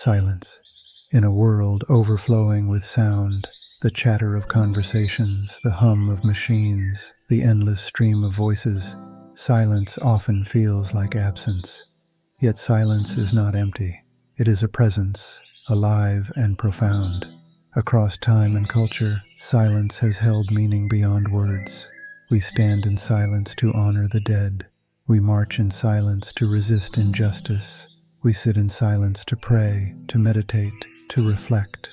Silence. In a world overflowing with sound, the chatter of conversations, the hum of machines, the endless stream of voices, silence often feels like absence. Yet silence is not empty. It is a presence, alive and profound. Across time and culture, silence has held meaning beyond words. We stand in silence to honor the dead. We march in silence to resist injustice. We sit in silence to pray, to meditate, to reflect.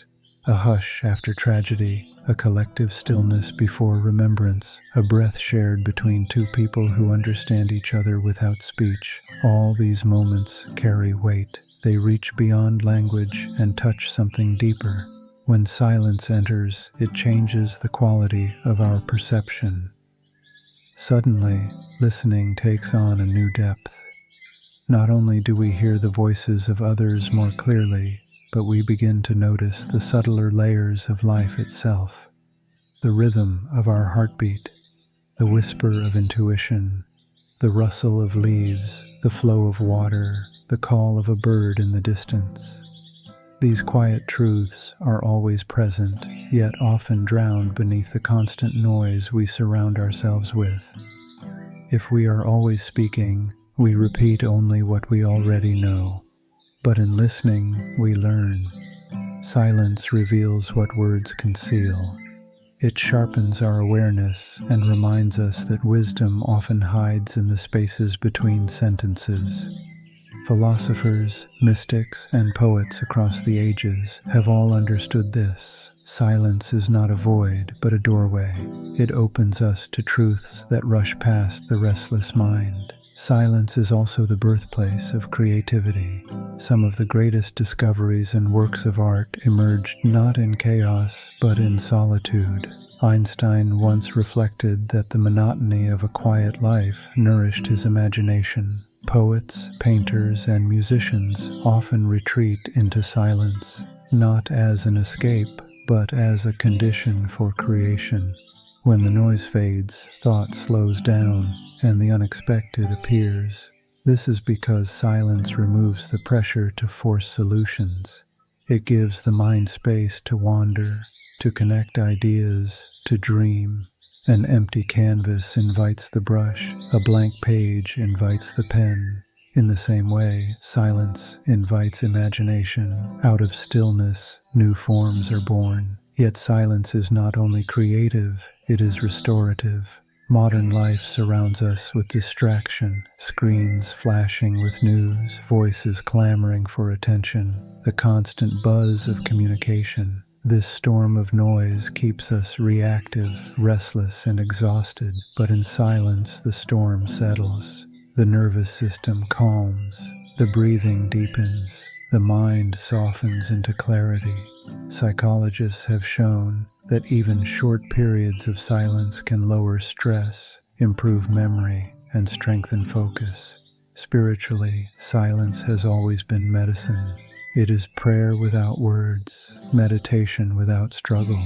A hush after tragedy, a collective stillness before remembrance, a breath shared between two people who understand each other without speech. All these moments carry weight. They reach beyond language and touch something deeper. When silence enters, it changes the quality of our perception. Suddenly, listening takes on a new depth. Not only do we hear the voices of others more clearly, but we begin to notice the subtler layers of life itself. The rhythm of our heartbeat, the whisper of intuition, the rustle of leaves, the flow of water, the call of a bird in the distance. These quiet truths are always present, yet often drowned beneath the constant noise we surround ourselves with. If we are always speaking, we repeat only what we already know. But in listening, we learn. Silence reveals what words conceal. It sharpens our awareness and reminds us that wisdom often hides in the spaces between sentences. Philosophers, mystics, and poets across the ages have all understood this. Silence is not a void, but a doorway. It opens us to truths that rush past the restless mind. Silence is also the birthplace of creativity. Some of the greatest discoveries and works of art emerged not in chaos, but in solitude. Einstein once reflected that the monotony of a quiet life nourished his imagination. Poets, painters, and musicians often retreat into silence, not as an escape, but as a condition for creation. When the noise fades, thought slows down, and the unexpected appears. This is because silence removes the pressure to force solutions. It gives the mind space to wander, to connect ideas, to dream. An empty canvas invites the brush, a blank page invites the pen. In the same way, silence invites imagination. Out of stillness, new forms are born. Yet silence is not only creative, it is restorative. Modern life surrounds us with distraction, screens flashing with news, voices clamoring for attention, the constant buzz of communication. This storm of noise keeps us reactive, restless, and exhausted, but in silence the storm settles. The nervous system calms, the breathing deepens, the mind softens into clarity. Psychologists have shown that even short periods of silence can lower stress, improve memory, and strengthen focus. Spiritually, silence has always been medicine. It is prayer without words, meditation without struggle.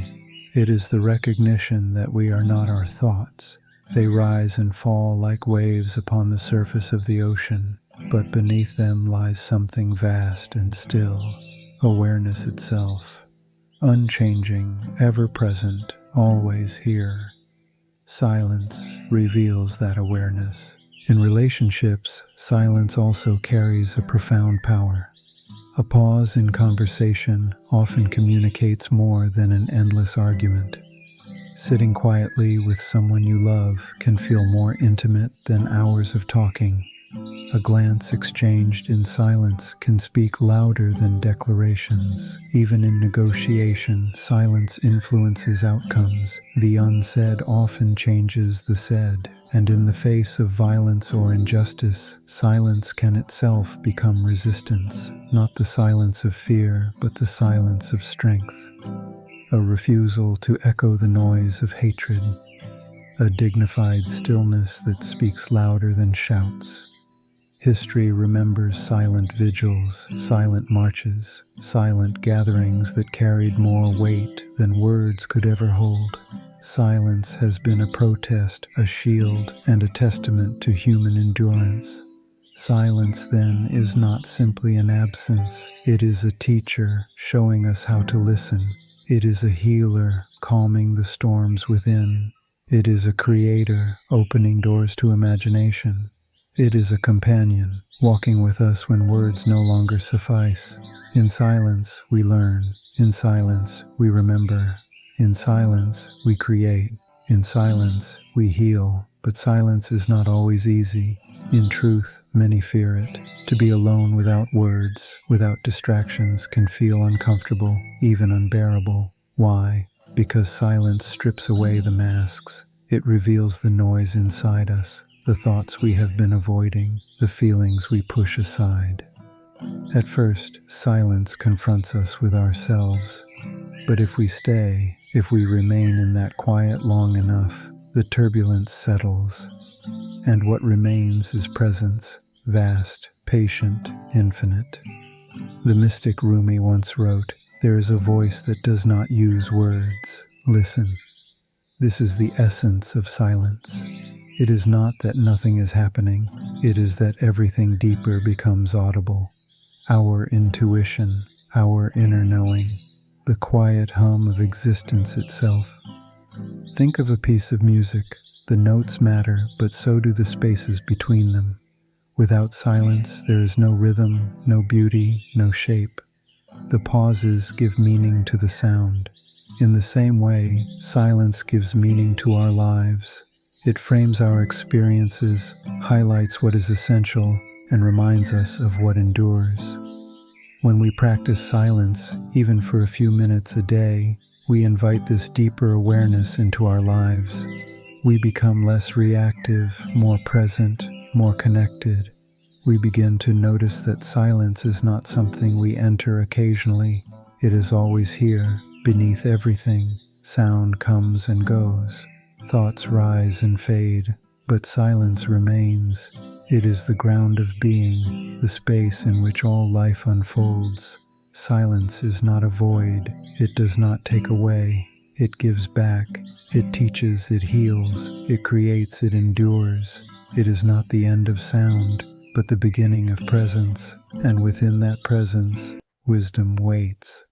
It is the recognition that we are not our thoughts. They rise and fall like waves upon the surface of the ocean, but beneath them lies something vast and still, awareness itself. Unchanging, ever-present, always here. Silence reveals that awareness. In relationships, silence also carries a profound power. A pause in conversation often communicates more than an endless argument. Sitting quietly with someone you love can feel more intimate than hours of talking. A glance exchanged in silence can speak louder than declarations. Even in negotiation, silence influences outcomes. The unsaid often changes the said. And in the face of violence or injustice, silence can itself become resistance. Not the silence of fear, but the silence of strength. A refusal to echo the noise of hatred. A dignified stillness that speaks louder than shouts. History remembers silent vigils, silent marches, silent gatherings that carried more weight than words could ever hold. Silence has been a protest, a shield, and a testament to human endurance. Silence, then, is not simply an absence. It is a teacher showing us how to listen. It is a healer calming the storms within. It is a creator opening doors to imagination. It is a companion walking with us when words no longer suffice. In silence, we learn. In silence, we remember. In silence, we create. In silence, we heal. But silence is not always easy. In truth, many fear it. To be alone without words, without distractions, can feel uncomfortable, even unbearable. Why? Because silence strips away the masks. It reveals the noise inside us, the thoughts we have been avoiding, the feelings we push aside. At first, silence confronts us with ourselves. But if we stay, if we remain in that quiet long enough, the turbulence settles. And what remains is presence, vast, patient, infinite. The mystic Rumi once wrote, "There is a voice that does not use words. Listen." This is the essence of silence. It is not that nothing is happening. It is that everything deeper becomes audible. Our intuition, our inner knowing, the quiet hum of existence itself. Think of a piece of music. The notes matter, but so do the spaces between them. Without silence, there is no rhythm, no beauty, no shape. The pauses give meaning to the sound. In the same way, silence gives meaning to our lives. It frames our experiences, highlights what is essential, and reminds us of what endures. When we practice silence, even for a few minutes a day, we invite this deeper awareness into our lives. We become less reactive, more present, more connected. We begin to notice that silence is not something we enter occasionally. It is always here, beneath everything. Sound comes and goes. Thoughts rise and fade, but silence remains. It is the ground of being, the space in which all life unfolds. Silence is not a void. It does not take away. It gives back. It teaches, it heals, it creates, it endures. It is not the end of sound, but the beginning of presence. And within that presence, wisdom waits.